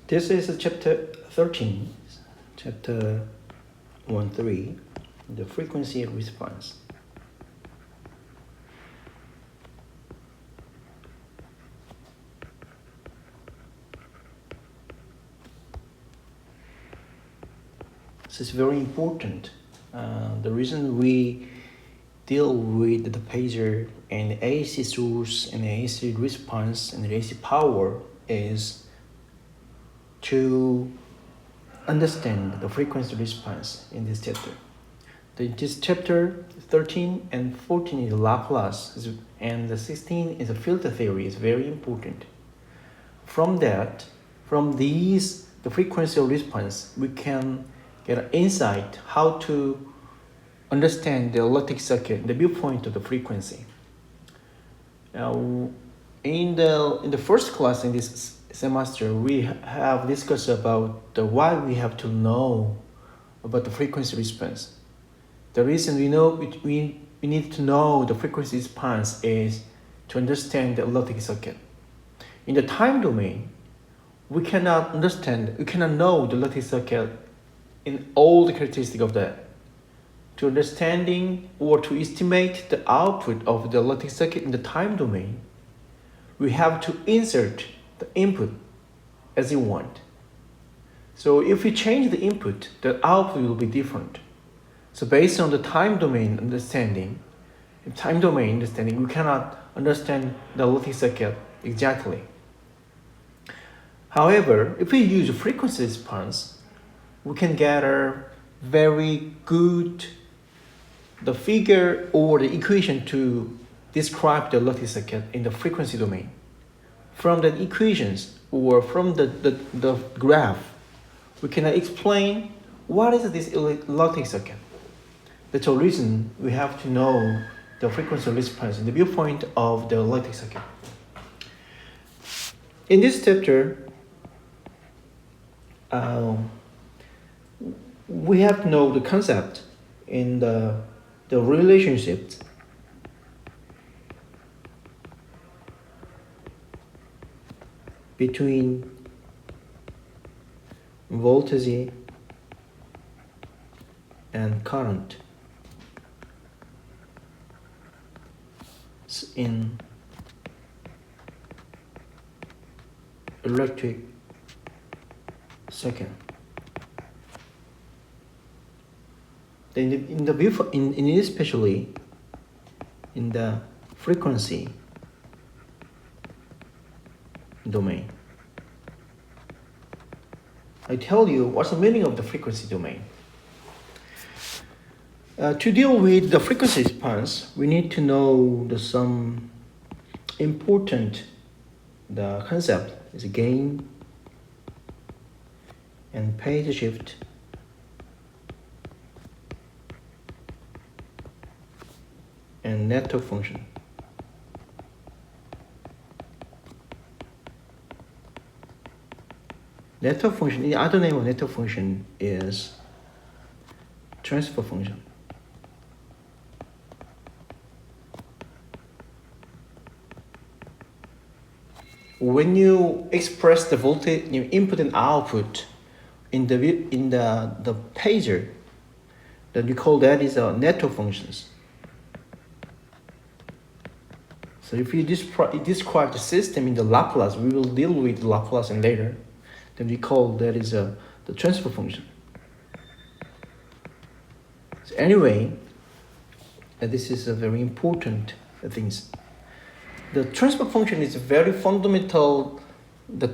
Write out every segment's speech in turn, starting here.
This is chapter 13, chapter 1-3, the frequency response. This is very important. The reason we deal with the pager and the AC source and the AC response and the AC power is to understand the frequency response in this chapter. This chapter 13 and 14 is Laplace, and the 16 is a filter theory. Is very important. From these, the frequency response, we can get an insight how to understand the electric circuit, the viewpoint of the frequency. Now, in the first class in this semester, we have discussed about why we have to know about the frequency response. The reason we need to know the frequency response is to understand the electric circuit. In the time domain, we cannot know the electric circuit in all the characteristics of that. To understanding or to estimate the output of the electric circuit in the time domain, we have to insert the input as you want. So if we change the input, the output will be different. So based on the time domain understanding, we cannot understand the electric circuit exactly. However, if we use a frequency response, we can get a very good the figure or the equation to describe the electric circuit in the frequency domain. From the equations or from the graph, we can explain what is this electric circuit. That's the reason we have to know the frequency response in the viewpoint of the electric circuit. In this chapter, we have to know the concept in the relationships between voltage and current in electric circuit. Especially in the frequency domain. I tell you what's the meaning of the frequency domain. To deal with the frequency response, we need to know some important concept is gain and phase shift and network function. Network function, the other name of network function is transfer function. When you express the voltage, input and output in the pager, then you call that is a network functions. So if you describe the system in the Laplace, we will deal with Laplace and later. Then we call that is the transfer function. So anyway, this is a very important things. The transfer function is a very fundamental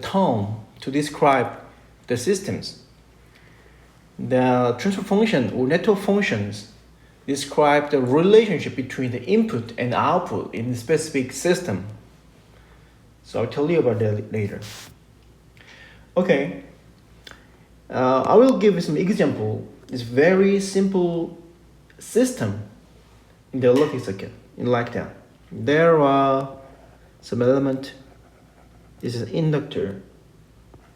term to describe the systems. The transfer function or network functions describe the relationship between the input and output in a specific system. So I'll tell you about that later. Okay, I will give you some example. It's very simple system in the electric circuit, like that. There are some element. This is inductor,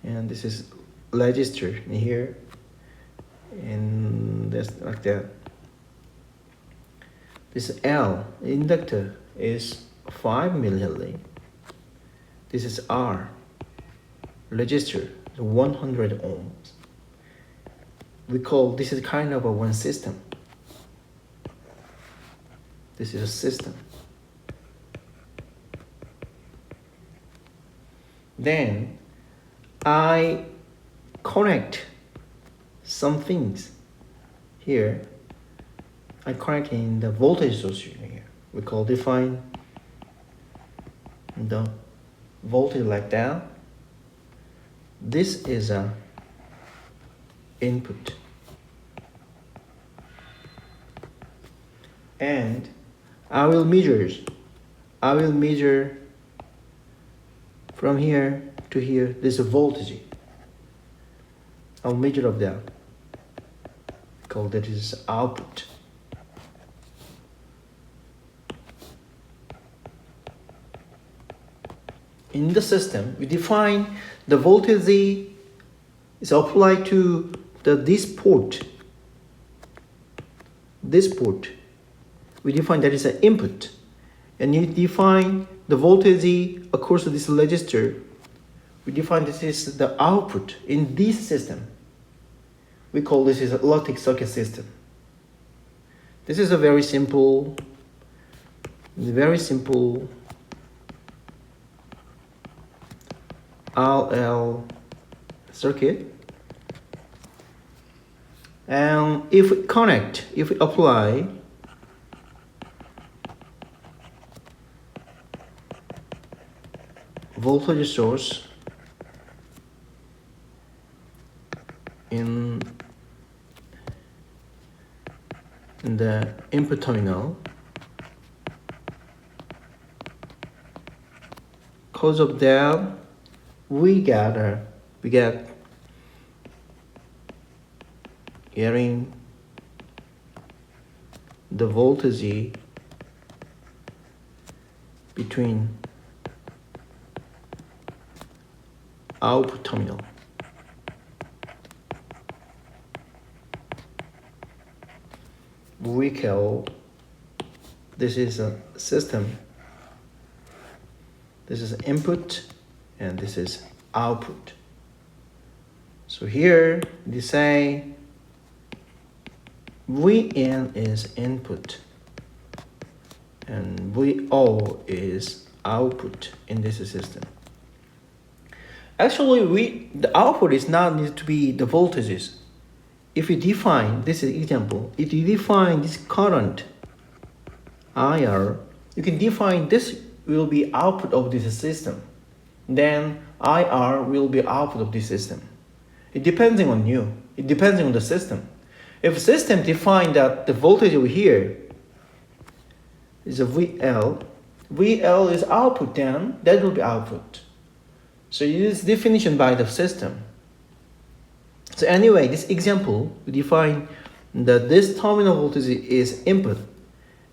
and this is resistor in here, and that's like that. This L inductor is 5 millihenry. This is R resistor 100 ohms. We call this is kind of a one system. This is a system. Then I connect some things here. I connect in the voltage source here. We call define the voltage like that. This is a input, and I will measure from here to here. This is voltage. I'll measure of that. Call that is output. In the system, we define the voltage is applied to this port. This port, we define that is an input, and you define the voltage across this resistor. We define this is the output in this system. We call this is an electric circuit system. This is a very simple RL circuit. And if we apply voltage source in the input terminal, because of that we get getting the voltage between output terminal. We call this is a system. This is input and this is output. So here they say Vn is input and Vo is output in this system. Actually, the output is not need to be the voltages. If we define, this is example, if you define this current IR, you can define this will be output of this system. Then IR will be output of this system. It depends on you. It depends on the system. If system define that the voltage over here is a VL is output, then that will be output. So it is definition by the system. So anyway, this example, we define that this terminal voltage is input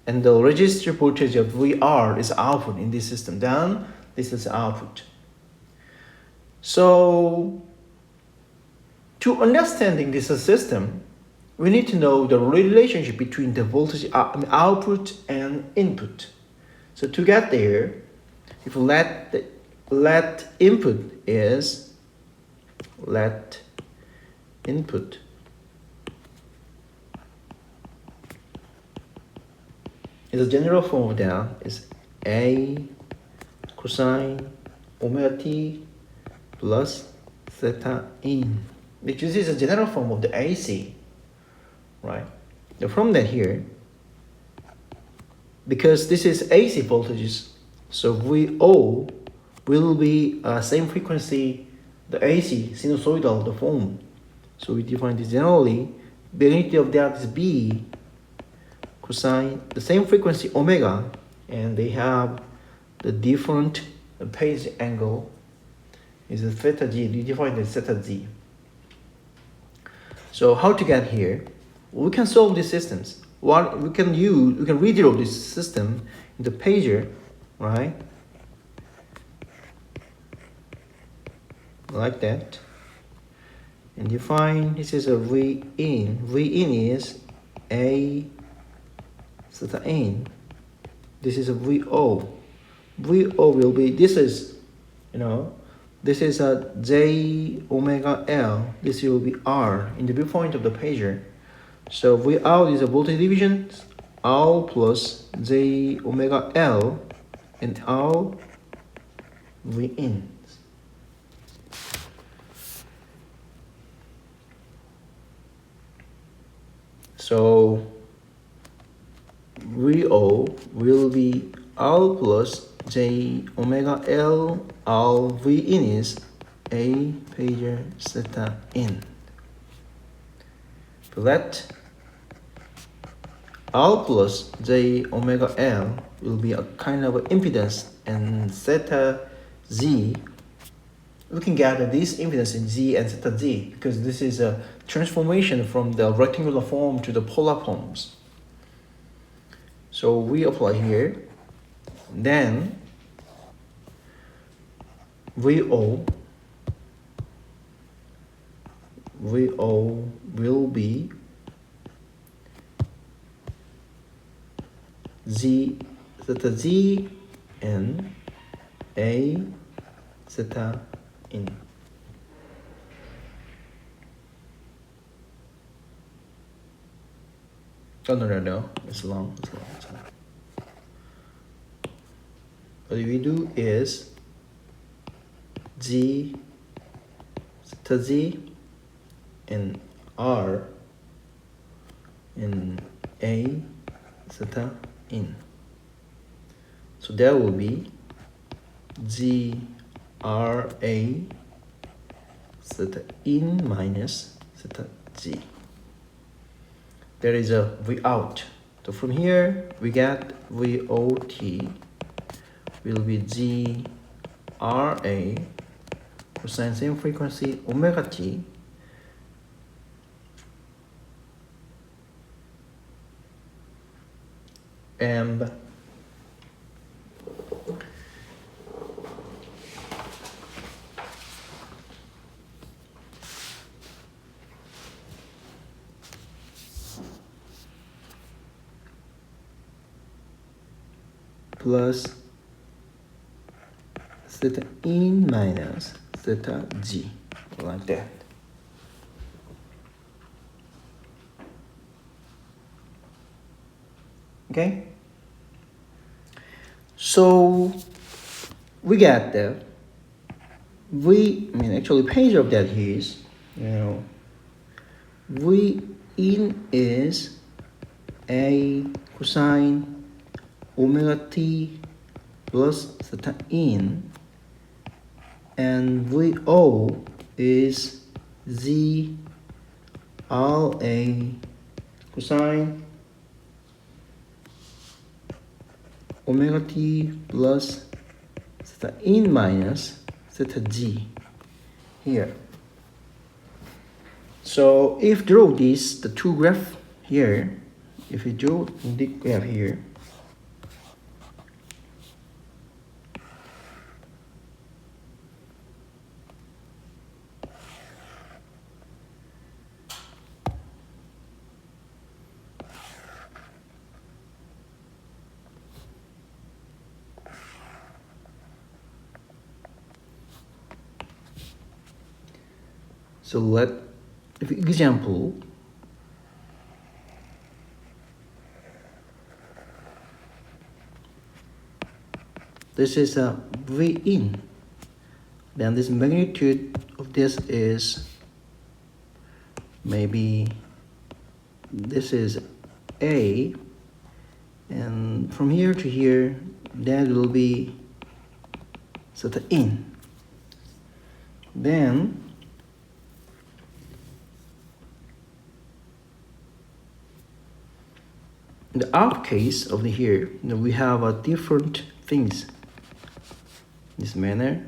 and the resistor voltage of VR is output in this system. Then this is output. So to understanding this system, we need to know the relationship between the voltage output and input. So to get there, if let input is input is a general form of that is A cosine omega t plus theta in, which is a general form of the AC, right? From that here, because this is AC voltages, so VO will be same frequency, the AC sinusoidal the form. So we define this generally. Magnitude of that is B cosine, the same frequency omega, and they have the different phase angle is a theta g. We define the theta z. So how to get here? We can solve these systems. What we can redraw this system in the pager, right? Like that. And define this is a V in. V in is A theta in. This is a VO. VO will be, this is, this is a J omega L, this will be R in the viewpoint of the pager. So V out is a voltage division, R plus J omega L and R V in. So VO will be R plus J omega L R V in is A pager theta in. For that, R plus J omega L will be a kind of impedance, and theta Z, we can gather this impedance in Z and theta Z because this is a transformation from the rectangular form to the polar forms. So we apply here, then VO will be Z theta Z and A theta in. Oh no, it's long. What we do is Z theta Z and R and A theta in. So there will be G R A theta in minus theta G. There is a V out. So from here we get VOT will be G R A cosine same frequency omega t and plus theta in minus theta G, like that. Okay, so we get that actually page of that is, V in is A cosine omega t plus theta in, and VO is Z R A cosine omega t plus theta in minus theta G here. So if draw this, the two graph here, if we draw the graph here, so let example, this is a V in, then this magnitude of this is maybe this is A, and from here to here that will be theta in. Then in the out case of the here, we have a different things this manner,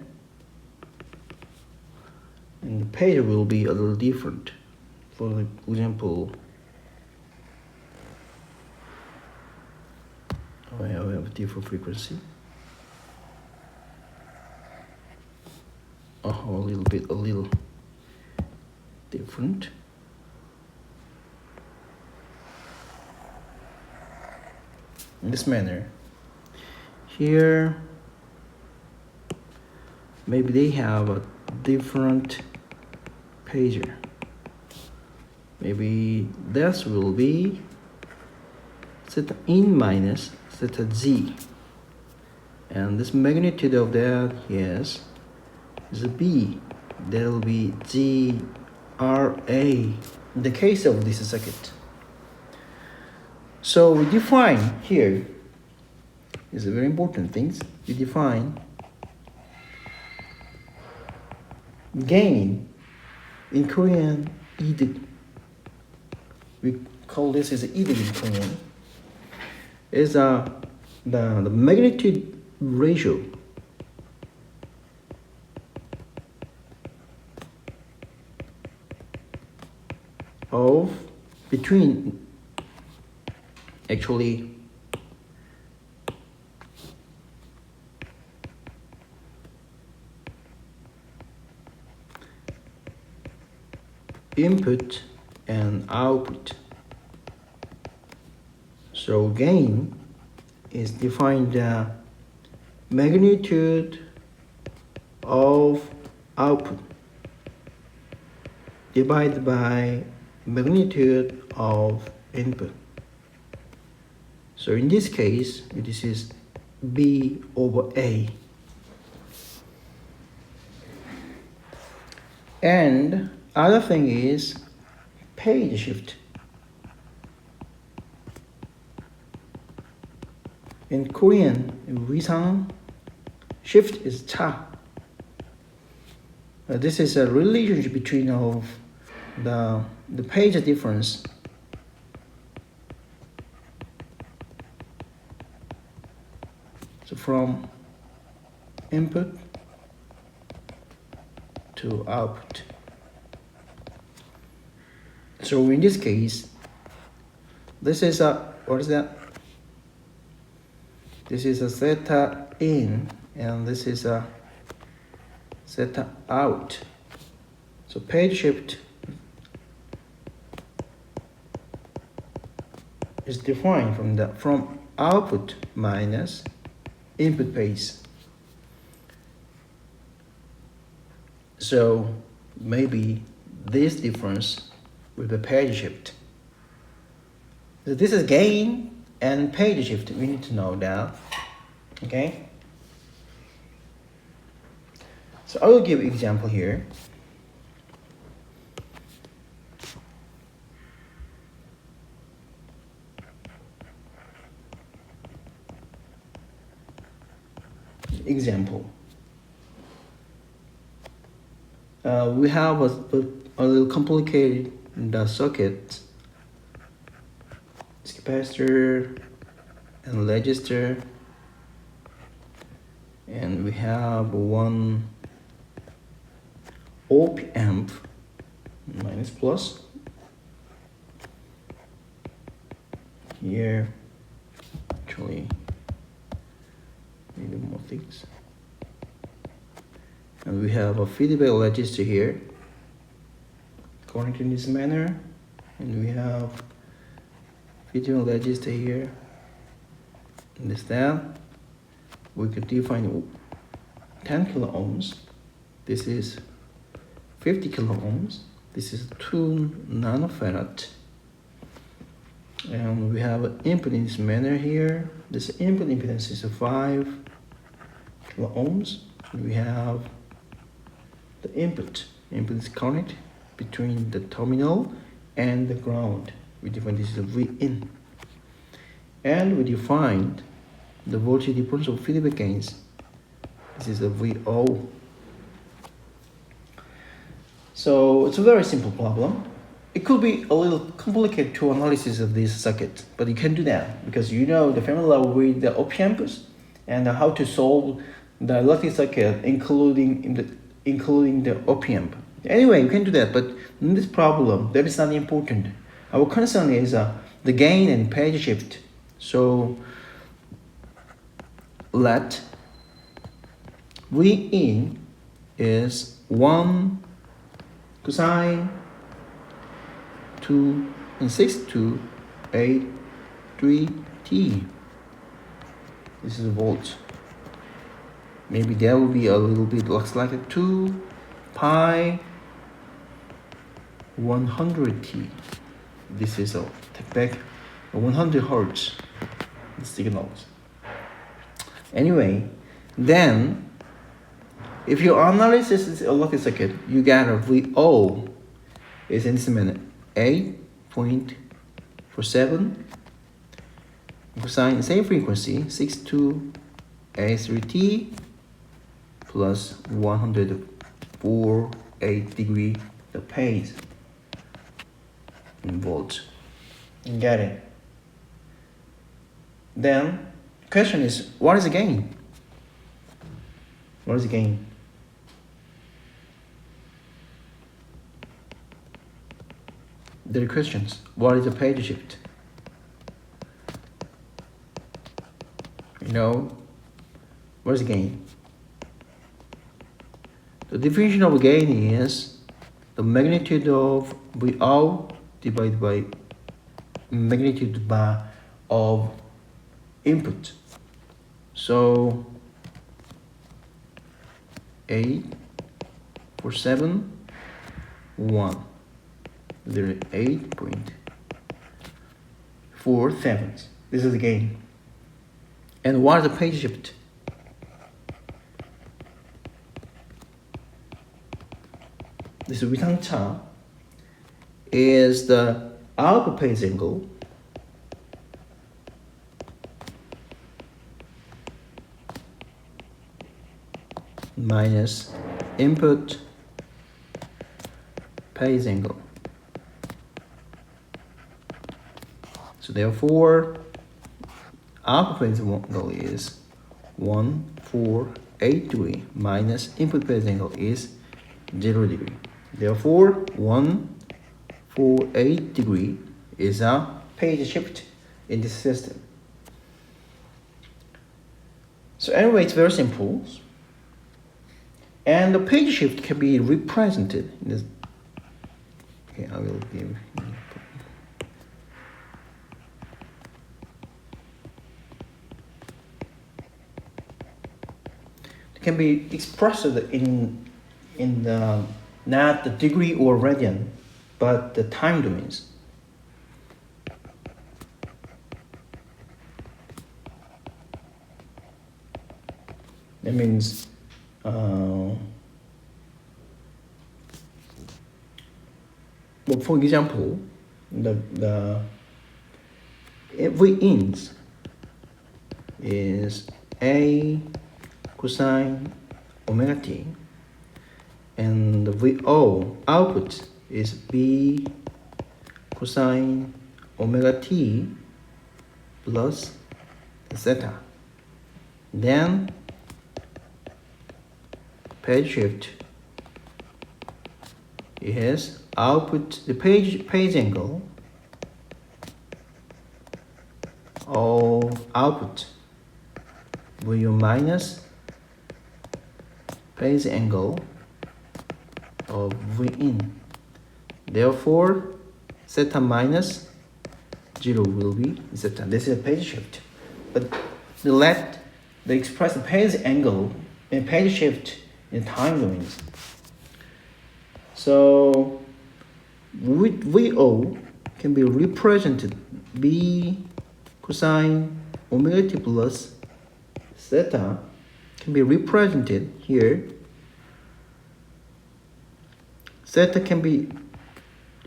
and the page will be a little different. For example, I have a different frequency. A little different. In this manner. Here maybe they have a different pager. Maybe this will be Ch13 minus Ch13, and this magnitude of that is B. That will be GRA in the case of this circuit. So we define here is a very important thing. We define gain in Korean 이득. We call this as 이득 in Korean. Is the magnitude ratio of between actually input and output. So gain is defined the magnitude of output divided by magnitude of input. So in this case, this is B over A. And other thing is phase shift. In Korean, 위상, shift is cha. This is a relationship between of the page difference. So from input to output. So in this case, this is a, what is that? This is a theta in, and this is a theta out. So page shift is defined from output minus input phase. So maybe this difference with the page shift. So this is gain and page shift. We need to know that. Okay. So I will give an example here. Example. We have a little complicated the circuit. It's capacitor and register, and we have one op amp minus plus here. Actually, maybe more things. And we have a feedback register here connected in this manner, and we have feedback register here. Understand? We could define 10 kilo ohms. This is 50 kilo ohms. This is 2 nanofarad. And we have an input in this manner here. This input impedance is 5 kilo ohms. We have the input. Input is connected between the terminal and the ground. We define this as a V in. And we defined the voltage difference of feedback gains. This is a VO. So it's a very simple problem. It could be a little complicated to analysis of this circuit, but you can do that because you know the formula with the op amps and how to solve the electric circuit, including the op amp. Anyway, you can do that, but in this problem, that is not important. Our concern is the gain and page shift. So let V in is 1 cosine 2 and 6 to 8 3 t. This is volt. maybe that will be a little bit looks like a 2 pi 100t. This is a take back 100 hertz signals. Anyway, then if your analysis is a lucky circuit, you get a VO is in this minute 8.47 cosine same frequency 62A3T plus 104.8 degree the phase in volts. You get it? Then question is, what is the gain? What is the gain? There are questions. What is the phase shift? You know, what is the gain? The definition of gain is the magnitude of VO divided by magnitude of input. So 8.47.1. There is 8.47. This is the gain. And what is the phase shift? This 위상차 is the output phase angle minus input phase angle. So therefore, output phase angle is 148 degree minus input phase angle is 0 degree. Therefore, 148 degree is a phase shift in this system. So anyway, it's very simple. And the phase shift can be represented in this. Okay, I will give. It can be expressed in the not the degree or radian, but the time domains. That means well, for example, the V ins is A cosine omega t, and the VO output is B cosine omega t plus zeta. Then phase shift is output the phase angle of output VU minus phase angle of V in. Therefore, zeta minus 0 will be zeta. This is a phase shift. But the express the phase angle and phase shift in time domains. So with VO can be represented B cosine omega t plus zeta can be represented here. Zeta can be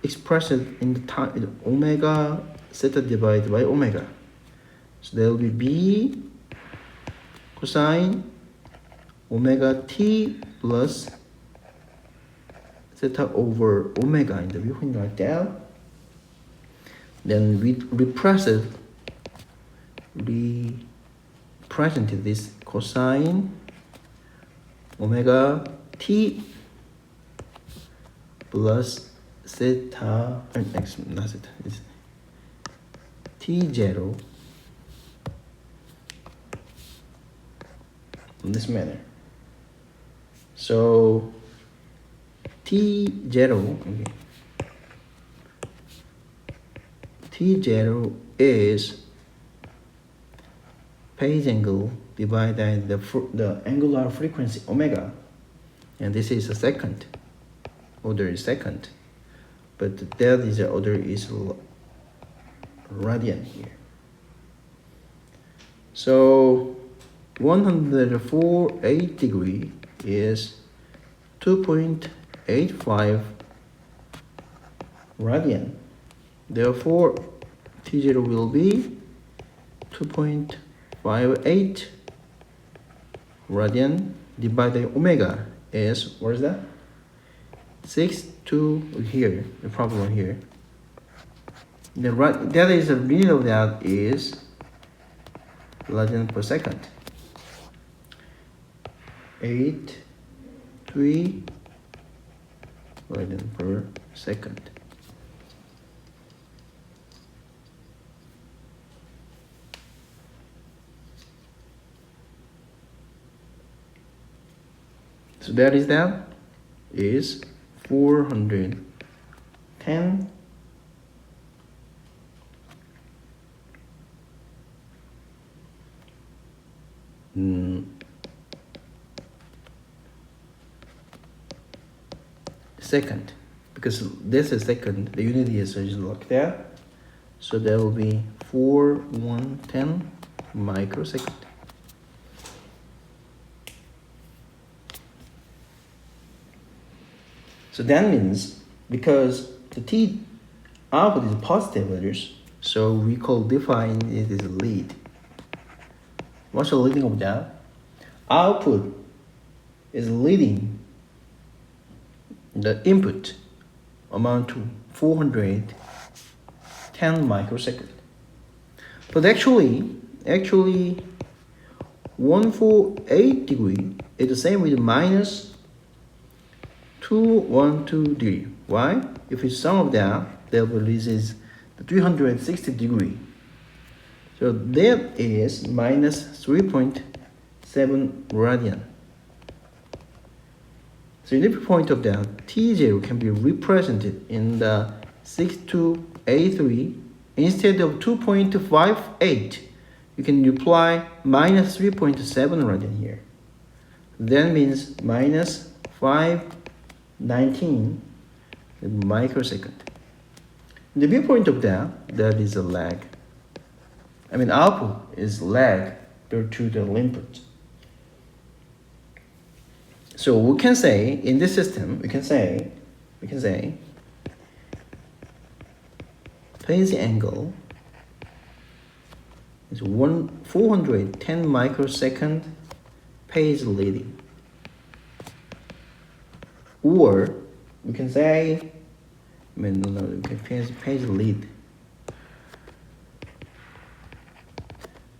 expressed in the time omega zeta divided by omega. So there will be B cosine omega t plus zeta over omega in the viewpoint like that. Then we represented this cosine omega t plus zeta, not zeta, it's t0 in this manner. So T0, okay. T0 is phase angle divided the angular frequency omega, and this is a second. Order is second, but that is the order is radian here. So 104.8 degree is 2.85 radian. Therefore, T0 will be 2.58 radian divided by omega is, what is that? 6 here, the problem here. That is the meaning of that is radian per second. 83 radian per second. So that is 410 second, because this is second, the unit is like that, so there will be 410 microsecond. So that means because the T output is positive values, so we define it as a lead. What's the leading of that? Output is leading the input amount to 410 microsecond. But actually 148 degree is the same with minus 212 degree. Why? If we sum of that, that releases the 360 degree. So that is minus 3.7 radian. So the point of that, T0 can be represented in the 6283 instead of 2.58. You can apply minus 3.7 radian here. That means minus 519 microsecond. The viewpoint of that is a lag. I mean, output is lag due to the input. So we can say in this system, we can say phase angle is 410 microsecond phase leading. Or we can say, we can phase lead.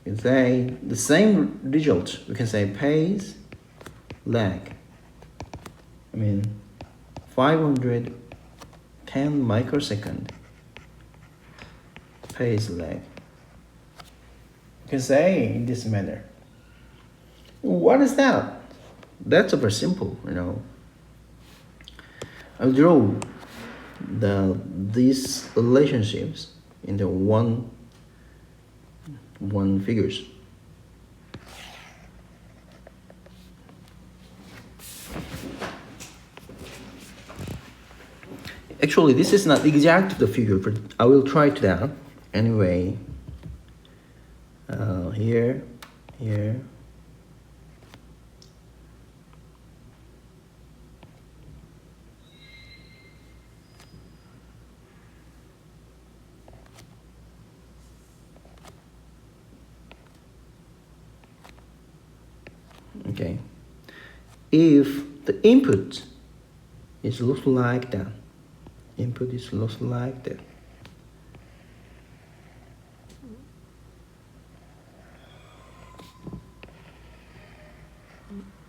We can say the same result. We can say phase lag. 510 microsecond phase lag. You can say in this manner. What is that? That's very simple, I'll draw these relationships in the one figures. Actually, this is not exact the figure, but I will try to that anyway. Here. Okay. If the input is looks like that,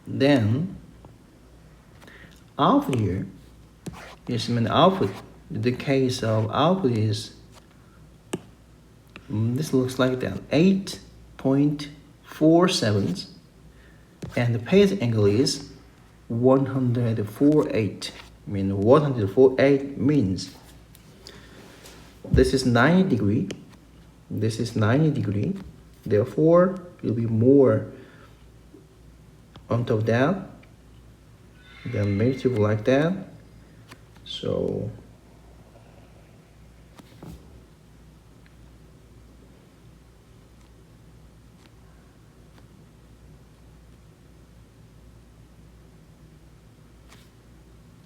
then output here is output. The case of output is this looks like that, 8.47, and the phase angle is 148. 148 means this is 90 degree. Therefore, it will be more on top of that, then multiple like that. So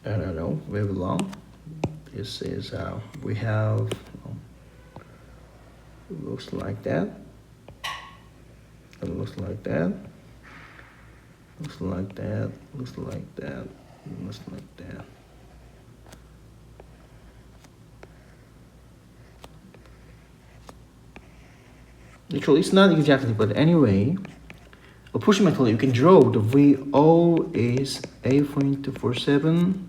I don't know, very long. This is we have looks like that. It looks like that. Looks like that. Looks like that. Looks like that. Actually, it's not exactly, but anyway, approximately you can draw the VO is 8.47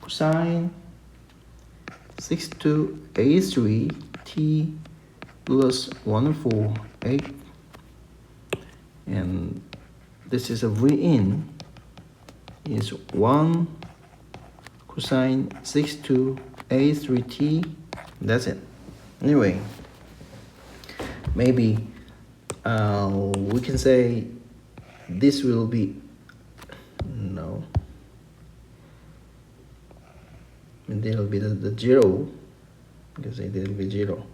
cosine 6283 t plus 148, and this is a V in is 1 cosine 6283 t. That's it. Anyway, maybe we can say this will be no, and there will be the 0, because there will be 0,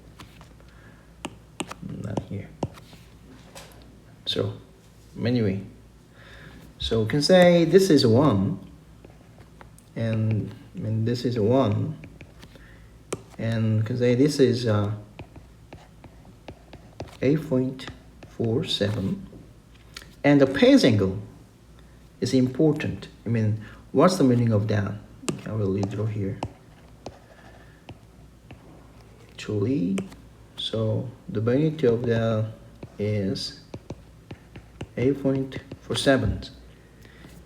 not here. So anyway, so we can say this is 1, and this is 1, and we can say this is 8.47, and the phase angle is important. What's the meaning of that? I will draw here. Actually, so the magnitude of that is 8.47,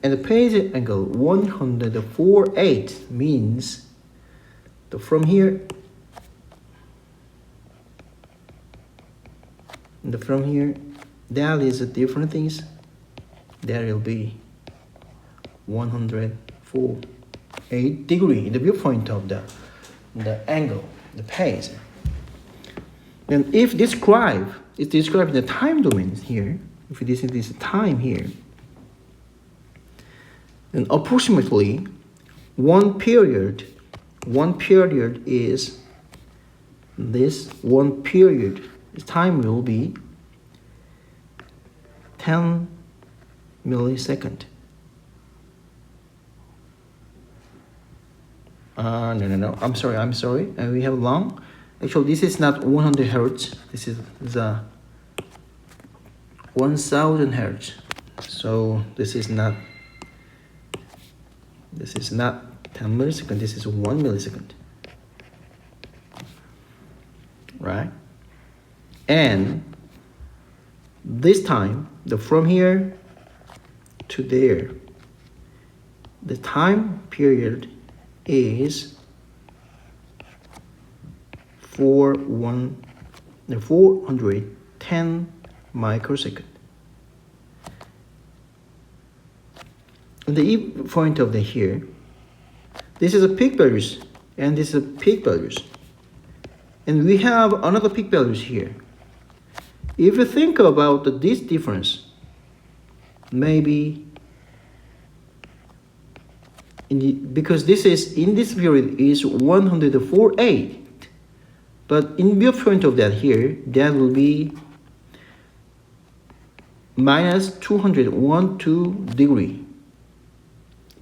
and the phase angle 148 means from here. From here, that is a different things. There will be 148 degree in the viewpoint of the angle, the phase. And if it's described in the time domain here, if this is time here, then approximately one period is this. One period time will be 10 millisecond. No. I'm sorry. We have long. Actually, this is not 100 hertz. This is the 1000 hertz. So this is not 10 millisecond. This is 1 millisecond. Right? And this time, from here to there, the time period is 410 microsecond. And the point of the here, this is a peak values, and this is a peak values, and we have another peak values here. If you think about this difference, maybe because this is in this period is 148, but in viewpoint of that here, that will be minus 212 degree.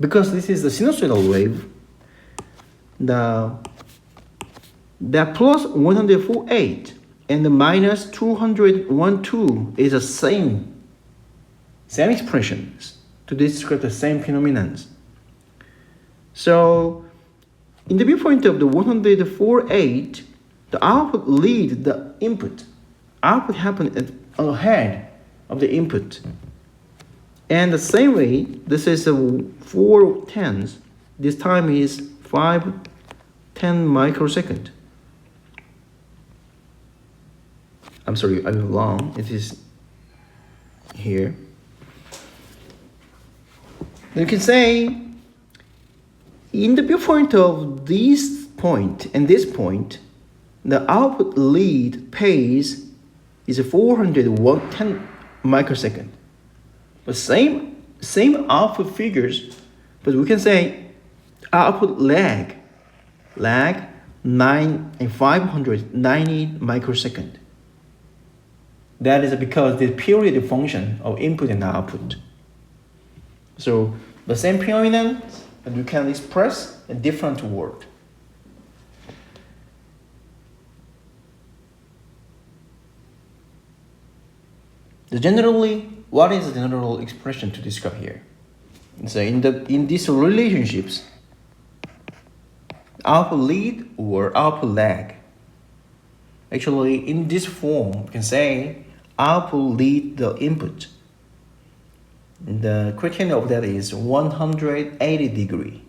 Because this is the sinusoidal wave, the plus 148 and the minus 212 is the same expressions to describe the same phenomenon. So in the viewpoint of the 148, the output lead the input. Output happened ahead of the input. And the same way, this is a 4/10. This time is 510 microsecond. I'm sorry, I'm wrong. It is here. You can say, in the viewpoint of this point and this point, the output lead phase is 410 microsecond. But same output figures, but we can say output lag 590 microsecond. That is because the period function of input and output. So the same period, but you can express a different word. Generally, what is the general expression to describe here? So in these relationships, output lead or output lag. Actually, in this form, we can say output lead the input. The criterion of that is 180 degree.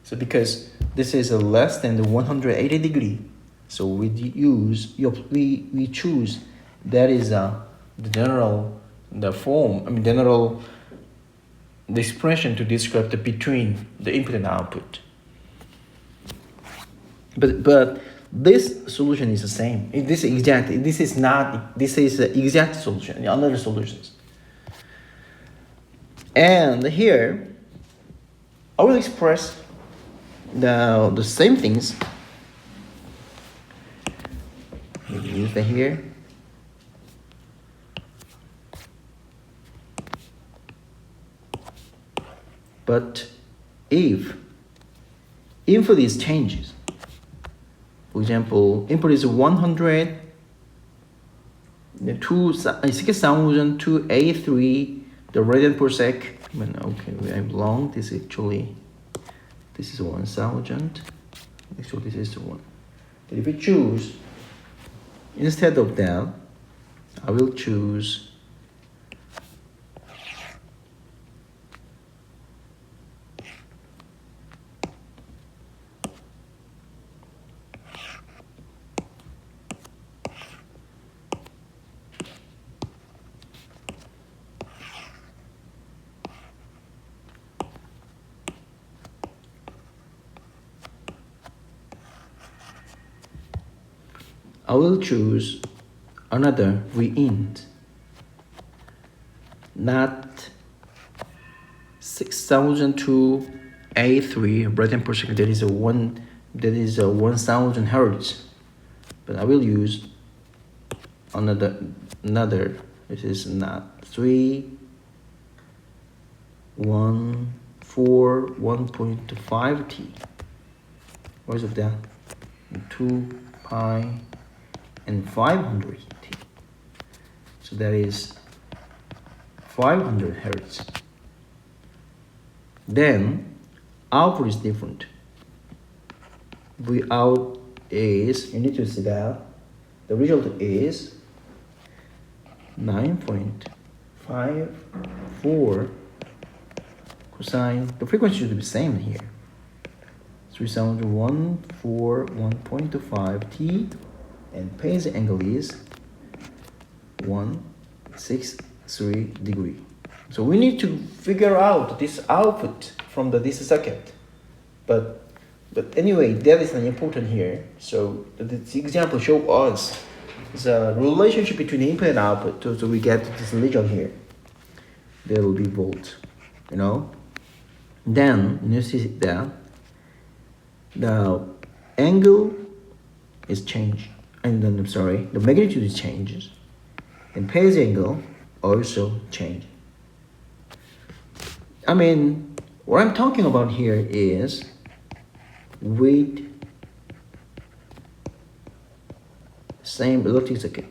So because this is less than the 180 degree, so we choose that is the general the expression to describe the between the input and output. But this solution is the same. This is the exact solution in other solutions. And here I will express the same things. Maybe use that here. But if input is changes, for example, input is 100, 6,283, the radian per sec. Okay, we have long. This is 1,000. So this is the one. But if we choose, instead of that, I will choose another Vint, not 6,283 radian per second. That is 1,000 hertz. But I will use another. This is not 1.5T. What is that? 2 pi and 500 T. So that is 500 hertz. Then output is different. V out is, you need to see that the result is 9.54 cosine. The frequency should be the same here. 3,141.25 T, and phase angle is 163 degree. So we need to figure out this output from this circuit. But anyway, that is not important here. So this example shows us the relationship between input and output. So we get this legend here. There will be volt, Then you see that the angle is changed, and then the magnitude changes, and phase angle also change. What I'm talking about here is with same electric circuit.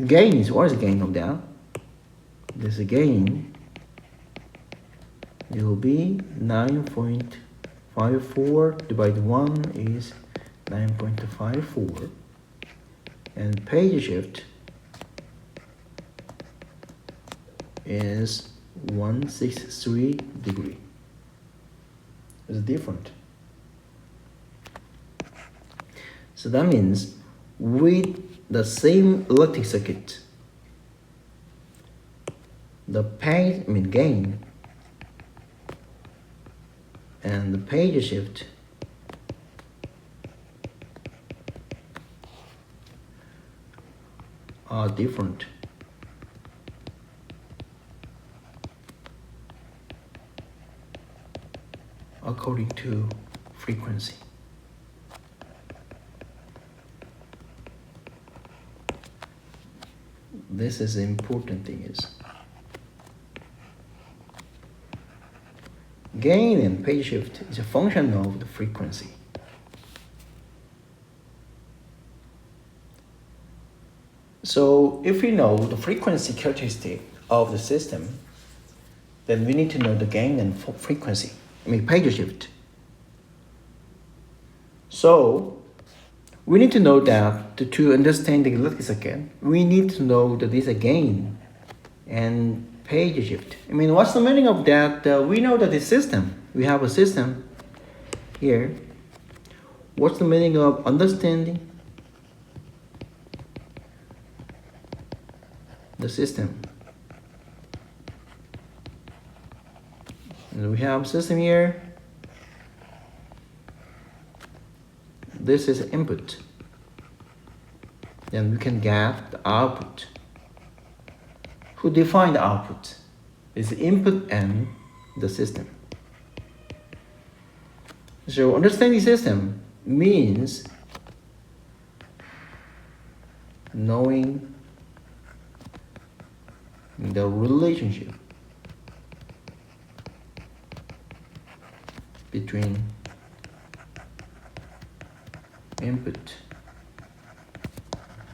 Gain is, what is the gain of that? There's a gain. It will be 9.54 divided 1 is 9.54, and phase shift is 163 degree. It's different. So that means with the same electric circuit, the gain and the page shift are different according to frequency. This is the important thing is gain and phase shift is a function of the frequency. So if we know the frequency characteristic of the system, then we need to know the gain and frequency, phase shift. So we need to know that to understand the electric circuit, we need to know that this gain and phase shift. What's the meaning of that? We know that the system, we have a system here. What's the meaning of understanding the system? And we have system here. This is input. Then we can get the output. Who define the output? It's the input and the system. So understanding system means knowing the relationship between input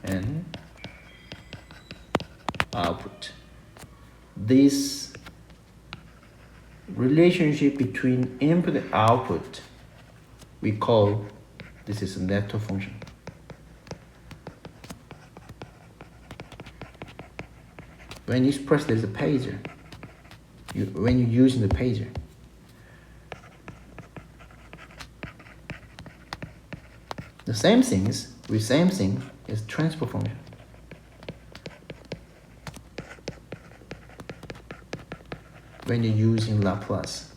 and output. This relationship between input and output, we call this is a network function. When you express this as a pager, when you're using the pager, the same thing is transfer function. When you're using Laplace,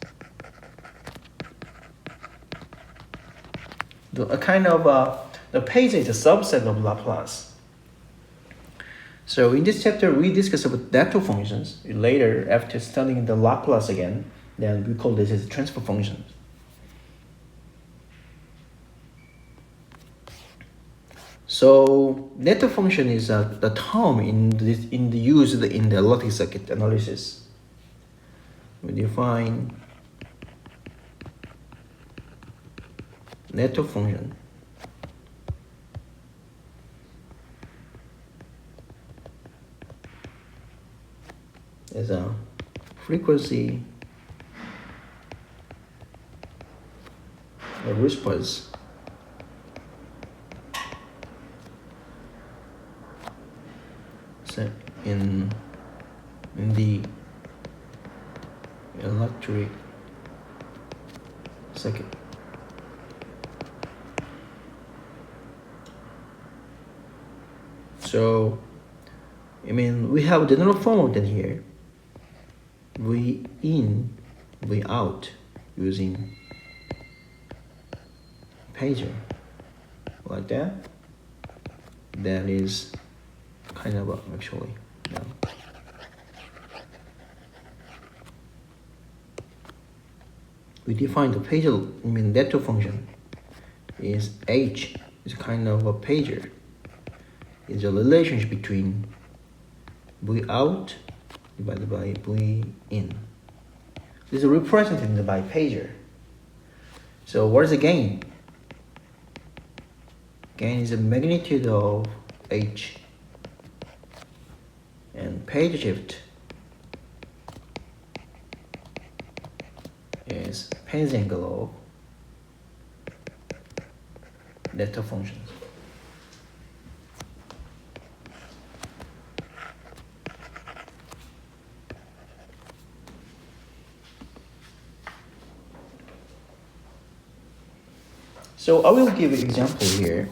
the pager is a subset of Laplace. So in this chapter, we discuss about network functions. Later, after studying the Laplace again, then we call this as transfer functions. So network function is the term in the use in the electric circuit analysis. We define network function as a frequency, a response in the electric circuit. So we have a general form of that here. V in, V out, using pager like that. That is kind of actually no. We define the pager, network function is H is kind of a pager. It's a relationship between V out divided by V in. This is represented by pager. So what is the gain? Gain is the magnitude of H, and phase shift is phase angle of network functions. So I will give an example here.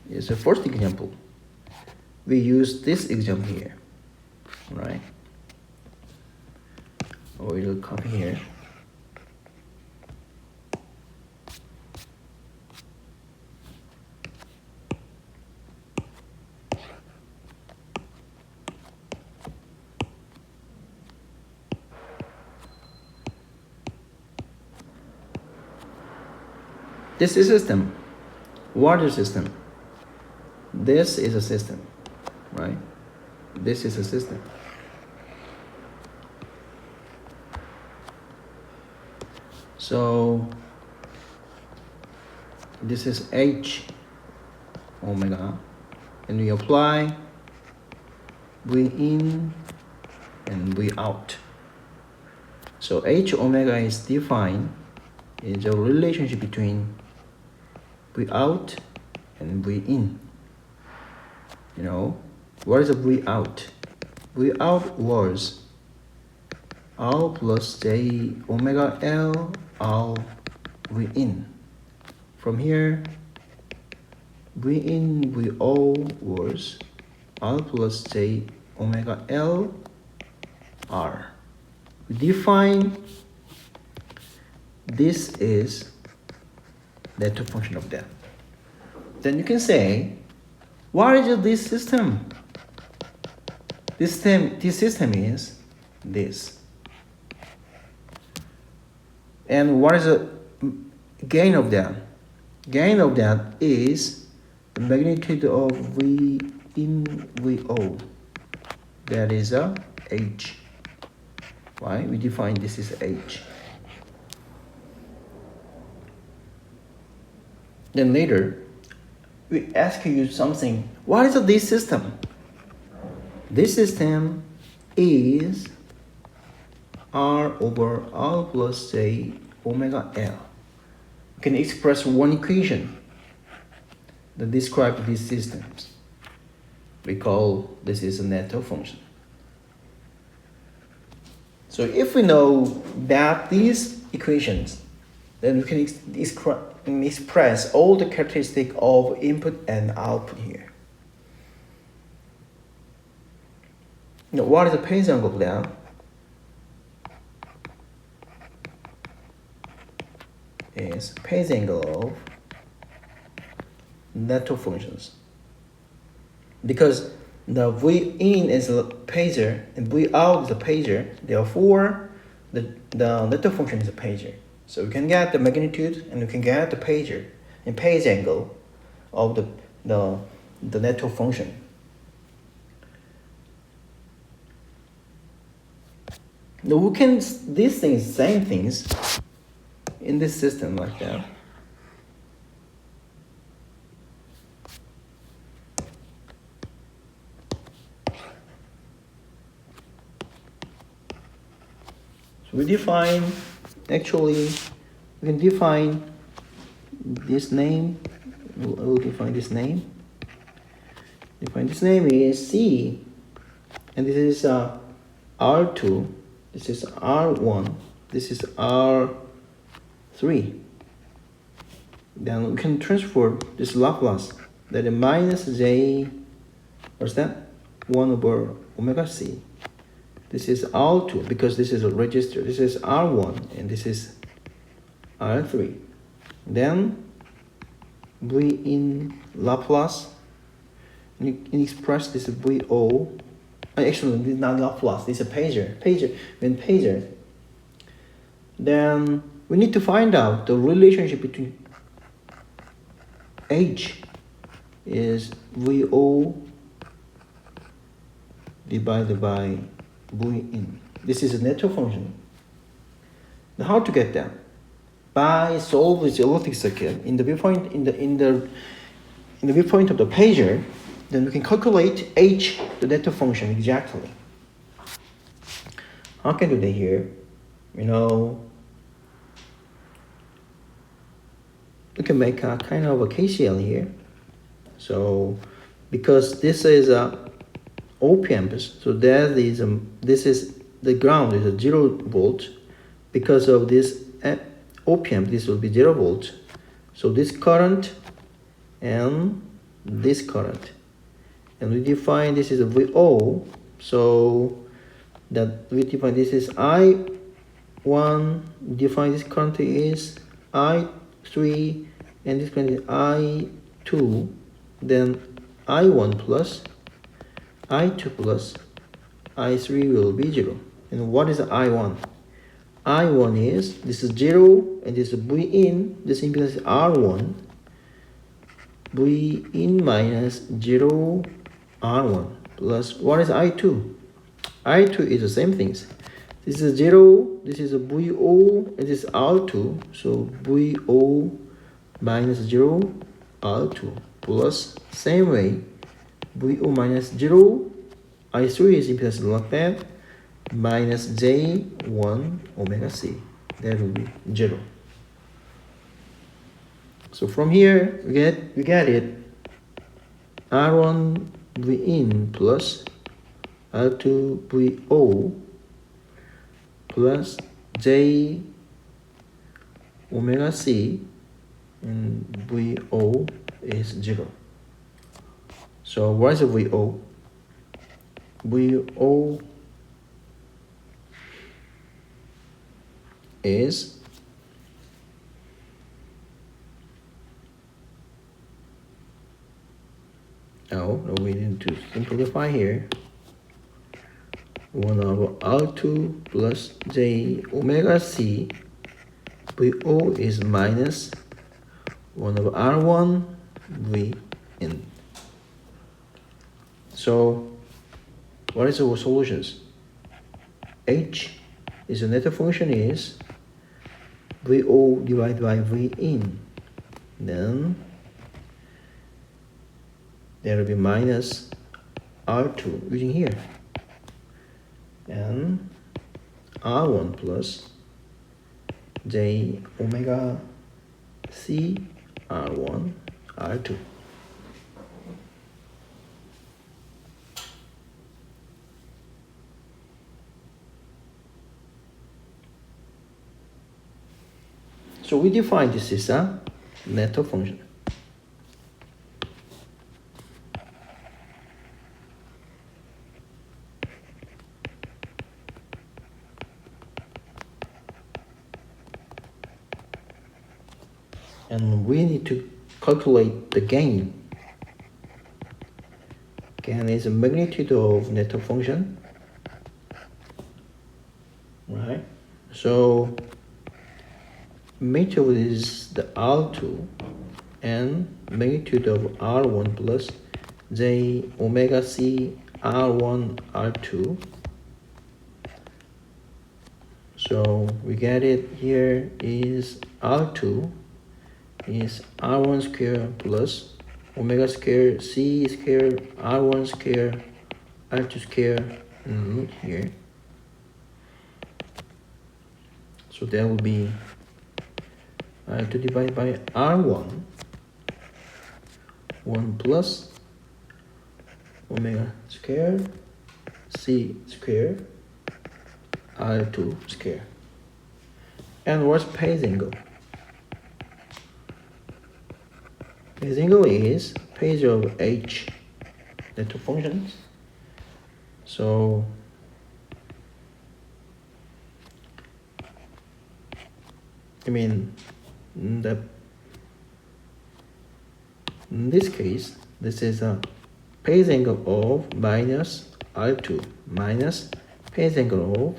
It's the first example. We use this example here, right? We will copy here. This is a system. Water system. This is a system, right? This is a system. So this is H omega, and we apply V in and V out. So H omega is defined is a relationship between V out and V in. You know, what is a V out? V out was R plus J omega L R V in. From here, V in V O was R plus J omega L R. We define this is the two function of that. Then you can say, what is this system? This system is this. And what is the gain of that? Gain of that is the magnitude of V in VO. That is a H. Why? We define this is H. Then later, we ask you something. What is this system? This system is R over R plus J omega L. You can express one equation that describes these systems. We call this is a Neto function. So if we know that these equations, then we can express all the characteristics of input and output here. Now, what is the phase angle of that? Is phase angle of Neto functions. Because the V in is a phasor and V out is a phasor, therefore the Neto function is a phasor. So we can get the magnitude and we can get the phasor and phase angle of the Neto function. Now we can these things, same things in this system like that. So we define, actually, we can define this name. We'll define this name. Define this name is C, and this is R2, this is R1, this is R3. Then we can transfer this Laplace, that is minus J, what's that? 1 over omega C. This is R2 because this is a register. This is R1 and this is R3. Then V in Laplace. You can express this VO. Actually, this is not Laplace. This is a phasor. When phasor. Then we need to find out the relationship between H is VO divided by V in. This is a Neto function. Now how to get that? By solve this elliptic circuit in the viewpoint in the viewpoint of the phasor, then we can calculate H, the Neto function, exactly. How can we do that here? You know, we can make a kind of a KCL here. So because this is a op-amp, so that is this is the ground is a 0 volt. Because of this op-amp, this will be 0 volt. So this current and this current, and we define this is a VO. So that we define this is I1. Define this current is I3, and this current is I2. Then I1 plus I2 plus I3 will be 0. And what is I1? I1 is, this is 0, and this is V in, this impedance is R1, V in minus 0, R1, plus what is I2? I2 is the same things. This is 0, this is a VO, and this is R2, so VO minus 0, R2, plus same way, VO minus 0, I3 is impedance like that, minus J1 omega C. That will be 0. So from here we get it R1 V in plus R2 VO plus J omega C, and VO is 0. So what is a VO? VO is we need to simplify here. 1 over R2 plus J omega C, VO is minus 1 over R1 V in. So what is our solutions? H is the net function is VO divided by V in. Then there will be minus R2 using here, and R1 plus J omega C R1 R2. So we define this is a net function. And we need to calculate the gain. Gain is the magnitude of net function, right? So magnitude is the R2, and magnitude of R1 plus J omega C R1 R2. So we get it here is R2 is R1 square plus omega square C square R1 square R2 square, and here. So that will be to divide by R1, 1 plus omega square C square R2 square. And what's phase angle? Phase angle is phase of H, the two functions. So in this case, this is a phase angle of minus R2 minus phase angle of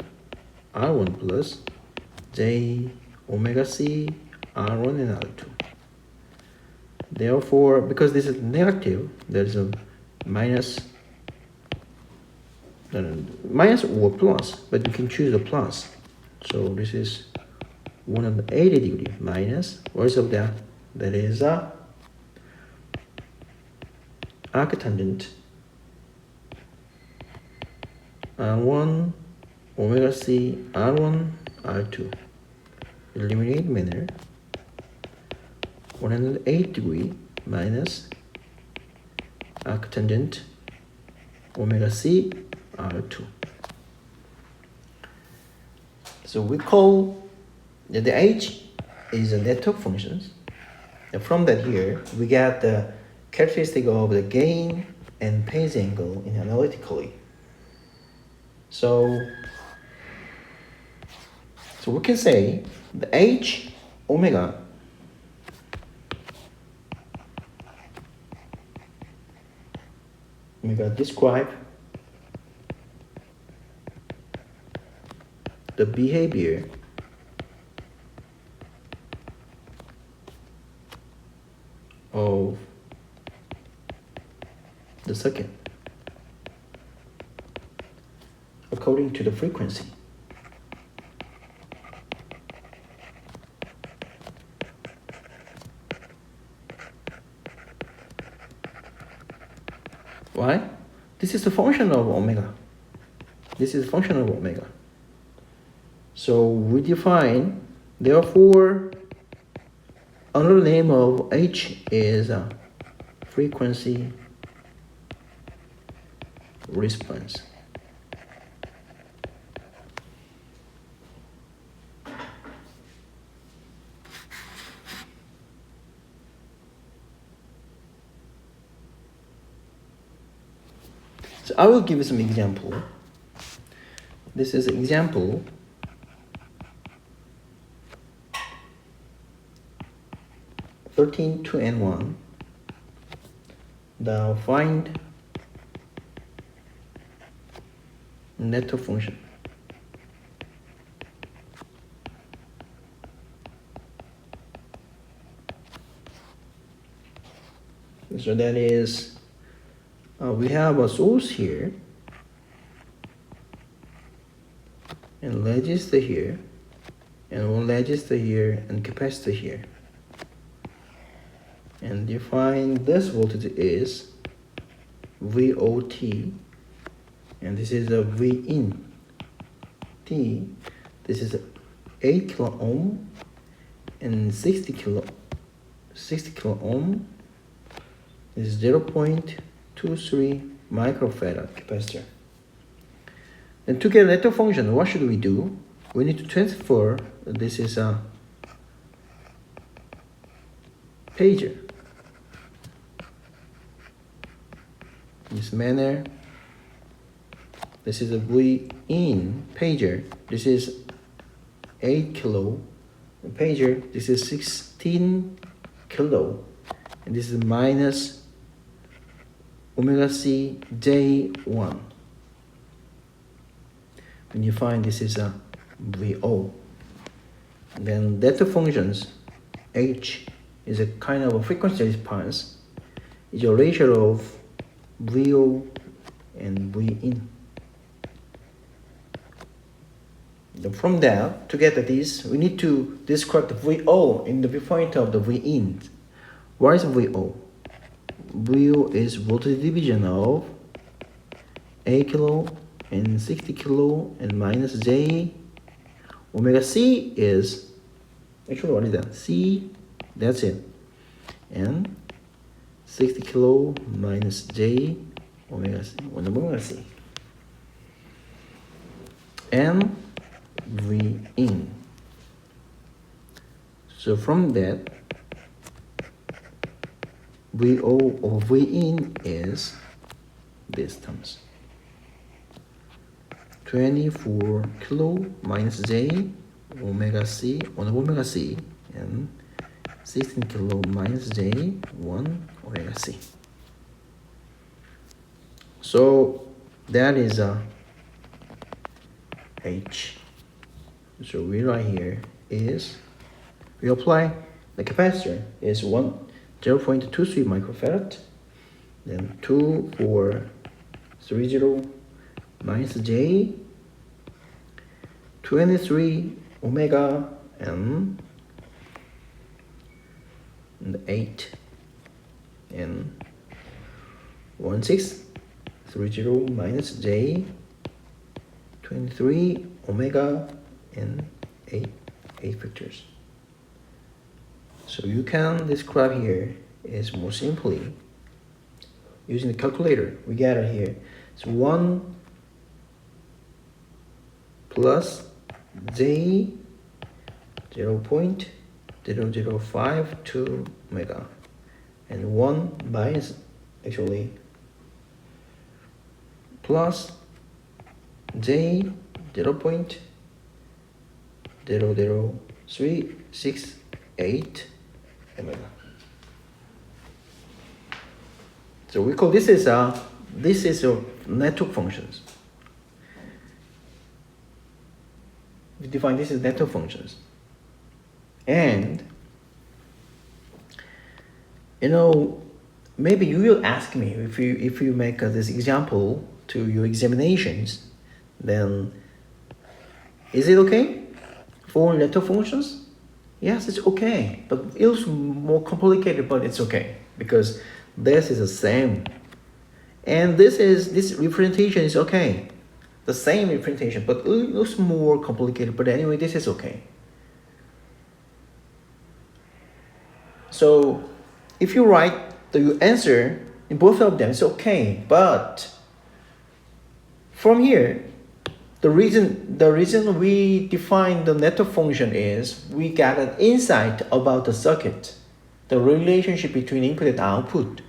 R1 plus J omega C R1 and R2. Therefore, because this is negative, there is a minus or plus, but you can choose a plus. So this is 180 degree minus, what of that? That is a arctangent R1 omega C R1 R2. Eliminate manner 108 degree minus arctangent omega C R2. So we call the H is a network functions. And from that here, we get the characteristic of the gain and phase angle in analytically. So we can say the H omega describe the behavior of the circuit according to the frequency. Why? This is the function of omega. This is the function of omega. So we define, therefore, another name of H is a frequency response. So I will give you some example. This is example. Ch13-1. Now find network function. So that is, we have a source here and register here and one register here and capacitor here, and define this voltage is VOT, and this is a V in T. This is 8 kilo ohm and 60 kilo ohm. This is 0.23 microfarad capacitor. And to get a network function, what should we do? We need to transfer. This is a pager. In this manner, this is a V in pager. This is 8 kilo pager. This is 16 kilo, and this is minus omega C J1. When you find this is a VO, then delta functions H is a kind of a frequency response. Is a ratio of VO and V in. Then from there, to get at this, we need to describe the VO in the viewpoint of the V in. What is VO? VO is voltage division of 8 kilo and 60 kilo and minus J. Omega C is, actually what is that? C, that's it. And 60 kilo minus J omega C, omega C. And V in. So from that, VO or V in is this terms. 24 kilo minus J omega C and 16 kilo minus J 1 omega C. So that is a H. So we write here is, we apply the capacitor is 0.23 microfarad, then 2430 minus J 23 omega and 8 and 1630 minus J 23 omega and 8 factors. So you can describe here is more simply using the calculator. We got it here. So 1 plus J 0.0052 omega and 1 minus, actually, plus J 0.00368 omega. So we call this is a network functions. We define this as network functions. And You know, maybe you will ask me if you make this example to your examinations, then is it okay for letter functions? Yes, it's okay, but it's more complicated, but it's okay because this is the same, and this representation is okay, the same representation, but it looks more complicated. But anyway, this is okay. So if you write the answer in both of them, it's okay. But from here, the reason we define the network function is we got an insight about the circuit, the relationship between input and output.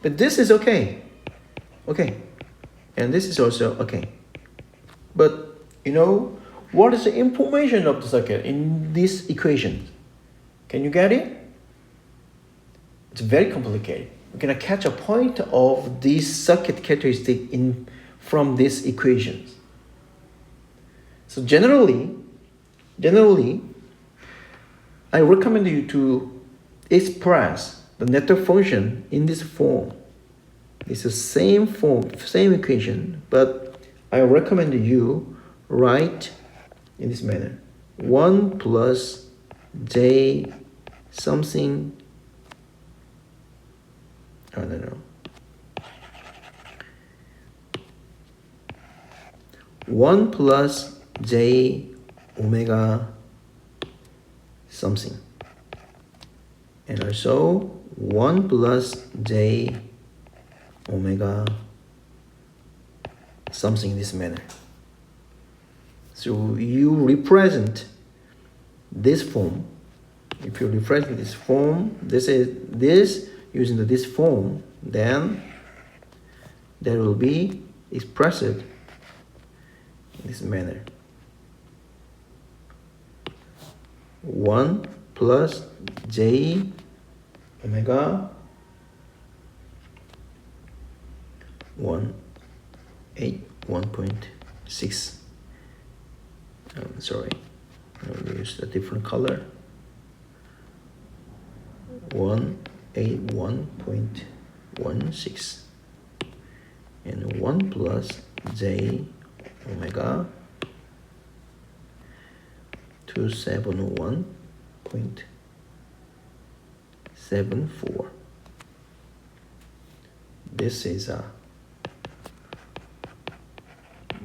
But this is okay. Okay. And this is also okay. But you know, what is the information of the circuit in this equation? Can you get it? It's very complicated. We're gonna catch a point of this circuit characteristic from these equations. So generally, I recommend you to express the network function in this form. It's the same form, same equation, but I recommend you write in this manner: 1 plus j something, I don't know, 1 plus j omega something, and also 1 plus j omega something in this manner. So you represent this form. If you represent this form, this using this form, then there will be expressive in this manner: 1 plus j omega 181.6. Sorry, I'll use a different color. 181.16 and 1 plus j omega 271.74. This is a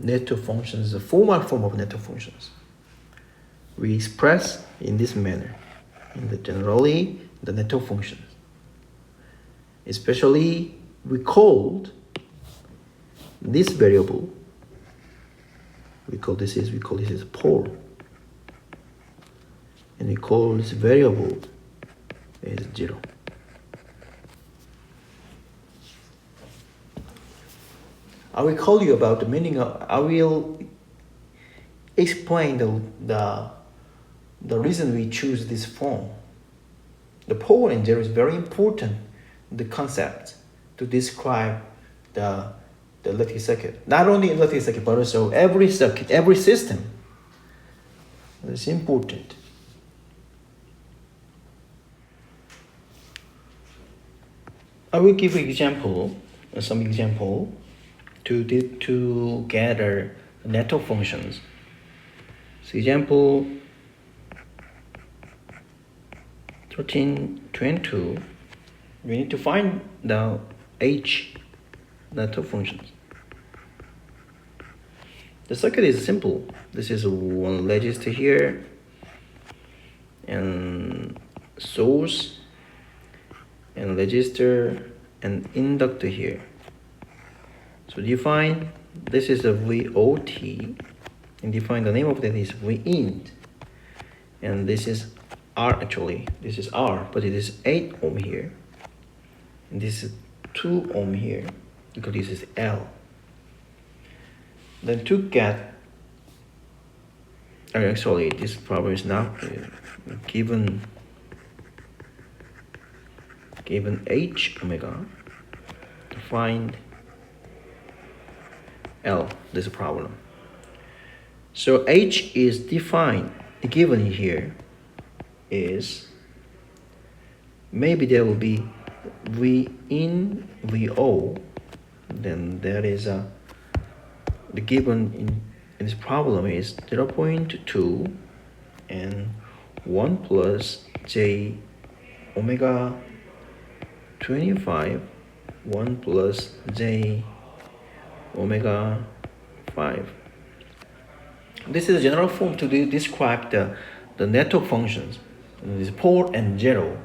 network functions, the formal form of network functions. We express in this manner in generally the network functions. Especially we called this variable, we call this is pole, and we call this variable is 0. I will call you about the meaning of, I will explain the reason we choose this form. The pole and 0 is very important, the concept to describe the electric circuit. Not only electric circuit, but also every circuit, every system. It's important. I will give an example, some example to gather network functions. So example 13-22, we need to find the H network functions. The circuit is simple. This is one resistor here and source and resistor and inductor here. So define, this is a VOT, and define the name of that is Vint, and this is R actually, this is R, but it is 8 ohm here, and this is 2 ohm here, because this is L. Then to get, actually this problem is not given H omega, to find L, this is a problem. So H is defined, given here is maybe there will be V in VO. Then that is the given in this problem is 0.2 and 1 plus J omega 25, 1 plus J omega 5. This is a general form to describe the network functions. This pole and zero.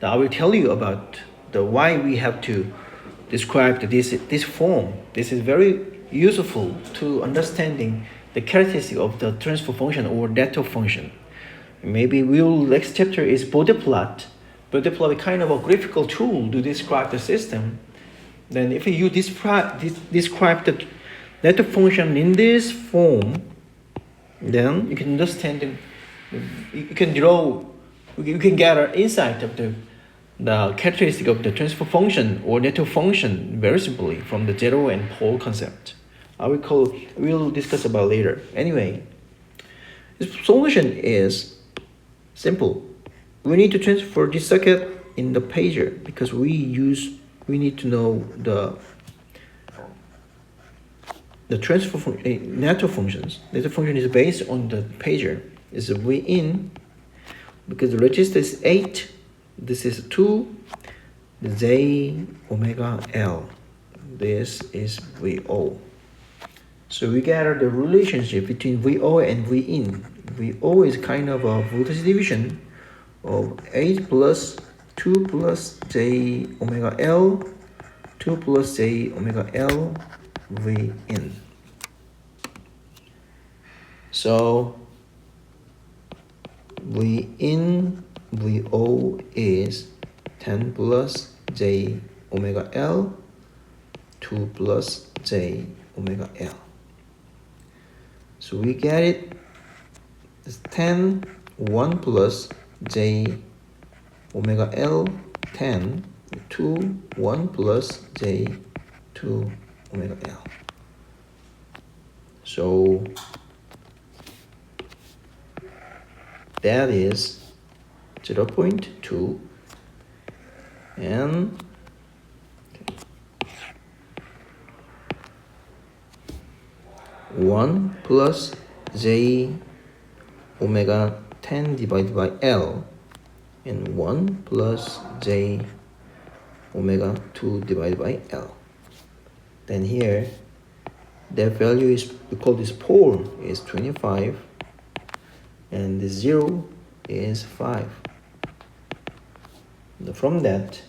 I will tell you about the why we have to describe this form. This is very useful to understanding the characteristic of the transfer function or network function. Maybe next chapter is Bode plot. Bode plot is kind of a graphical tool to describe the system. Then if you describe the network function in this form, then you can understand, you can get an insight of the characteristic of the transfer function or network function very simply from the zero and pole concept. We'll discuss about later. Anyway, the solution is simple. We need to transfer this circuit in the pager because we need to know the transfer network functions. Network function is based on the pager. It's a V in because the register is 8. This is 2 J omega L. This is VO. So we gather the relationship between VO and V in. VO is kind of a voltage division of 8 plus 2 plus J omega L, 2 plus J omega L, V in. So V in VO is 10 plus J omega L, 2 plus J omega L. So we get it. It's 10, 1 plus J omega L, 10, 2, 1 plus J, 2 omega L. So that is 0.2 and 1 plus J omega 10 divided by L and 1 plus J omega 2 divided by L. Then here that value is, we call this pole is 25 and the 0 is 5. From that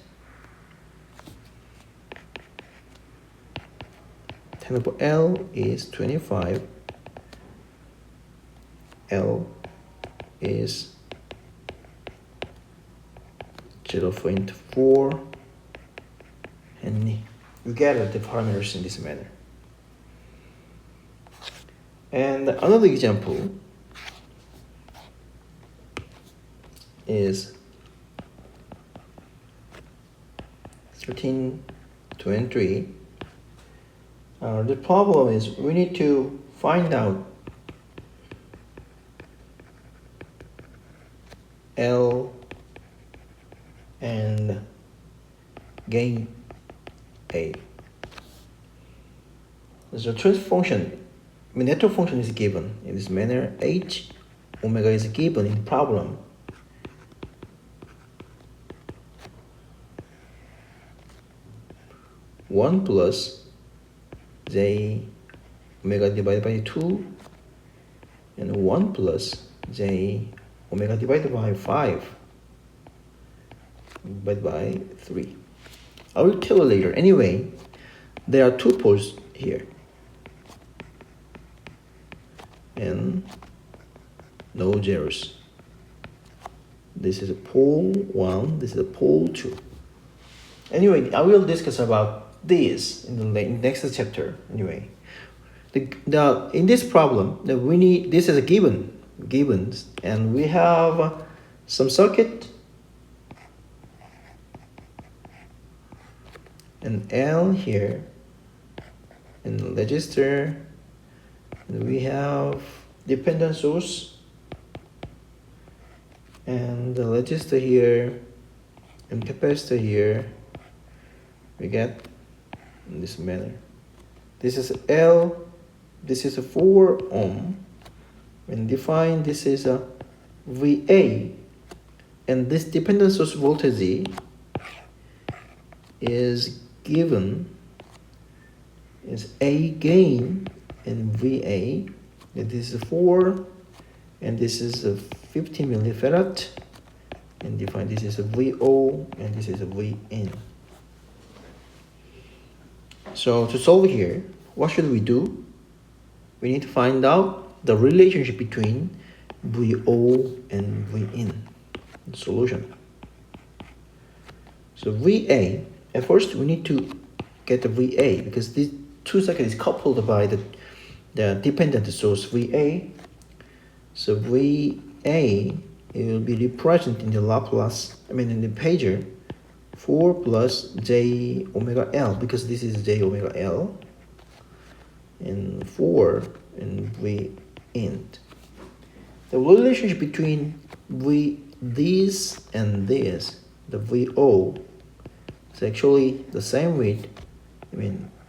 10 over L is 25, L is 0.4, and you gather the parameters in this manner. And another example is 13-2 and 3. The problem is we need to find out L and gain A. The transfer function, network function is given in this manner. H omega is given in the problem. One plus J omega divided by 2 and 1 plus J omega divided by 5 divided by 3. I will tell you later. Anyway, there are 2 poles here and no zeros. This is a pole 1, this is a pole 2. Anyway, I will discuss about this in the next chapter. Anyway, in this problem that we need, this is a givens, and we have some circuit and L here and register, and we have dependent source and the register here and capacitor here we get in this manner. This is L, this is a 4 ohm. When defined, this is a VA, and this dependent source voltage is given is A gain and VA. And this is 4, and this is a 50 millifarad, and define this is a VO, and this is a VN. So to solve here, what should we do? We need to find out the relationship between VO and VN. The solution. So VA, at first we need to get the VA because these two circuits is coupled by the dependent source VA. So VA, it will be represented in the Laplace, in the pager, 4 plus J omega L, because this is J omega L, and 4 and V end. The relationship between this and this, the VO, is actually the same with,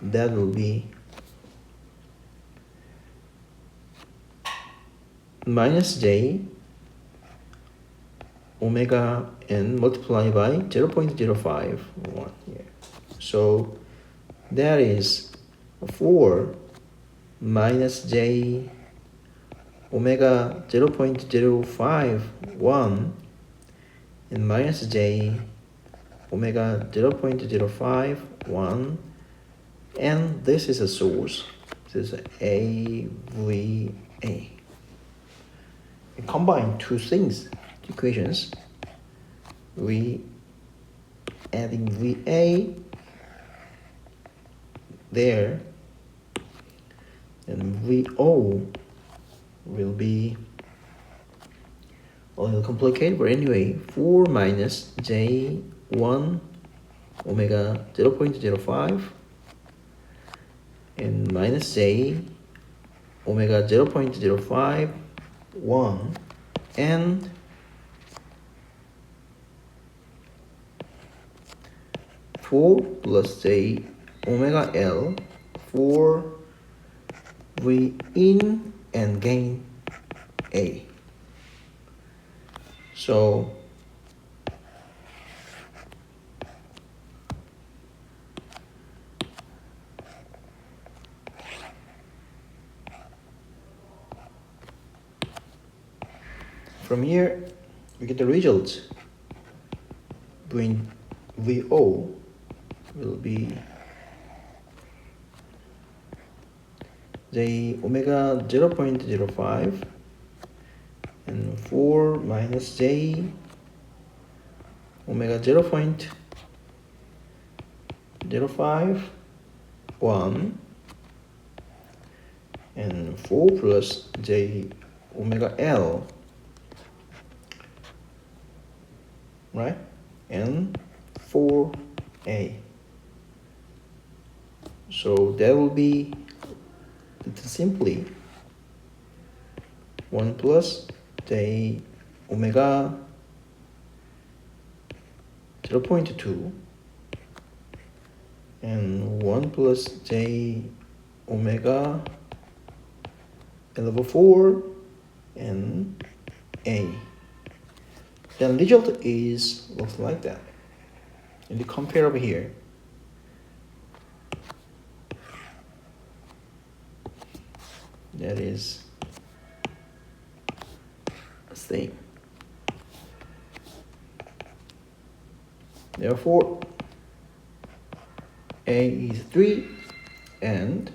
that will be minus J omega n multiplied by 0.051 here. So that is 4 minus J omega 0.051 and minus J omega 0.051, and this is a source. This is AVA. We combine two things, two equations. We adding VA there, and VO will be a little complicated, but anyway, 4 minus J1 omega 0.05 and minus J omega 0.051 and four plus J omega L for V in and gain A. So from here we get the result. Between VO will be J omega 0.05 and 4 minus J omega 0.051 and 4 plus J omega L, right, and 4A. So that will be simply 1 plus J omega 0.2 and 1 plus J omega L over 4 and A. The result looks like that. And you compare over here. That is the same. Therefore, A is 3 and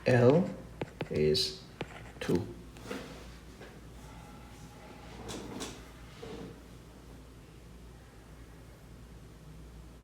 L is 2.